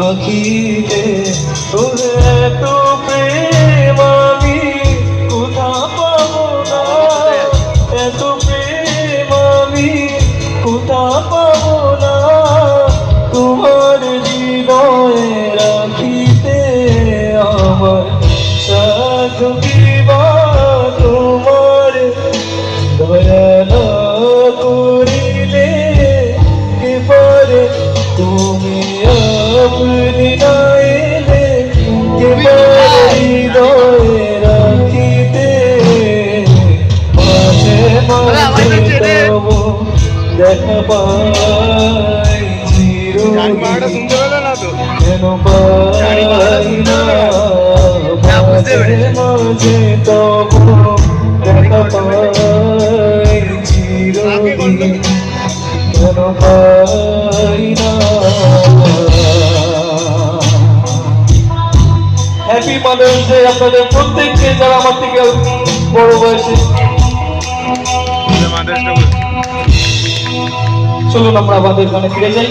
আঁখিতে তোরে এত প্রেম আমি কোথা পাবো না, এত প্রেম আমি কোথা পাবো না, তোমার হৃদয়ে রাখিতে আমার সাধু কিবা তোমার দয়া না করিলে কে পারে, তুমি আপনি না এলে কে পারে হৃদয়ে রাখিতে, মাঝে মাঝে তব দেখা পাই চিরদিন কেন পাই না, মাঝে মাঝে তব দেখা পাই চিরদিন কেন পাই না। হ্যাপি মাদার্স ডে আপনাদের প্রত্যেককে, যারা আমার থেকে বড় বয়সে। চলুন আমরা আমাদের গানে ফিরে যাই।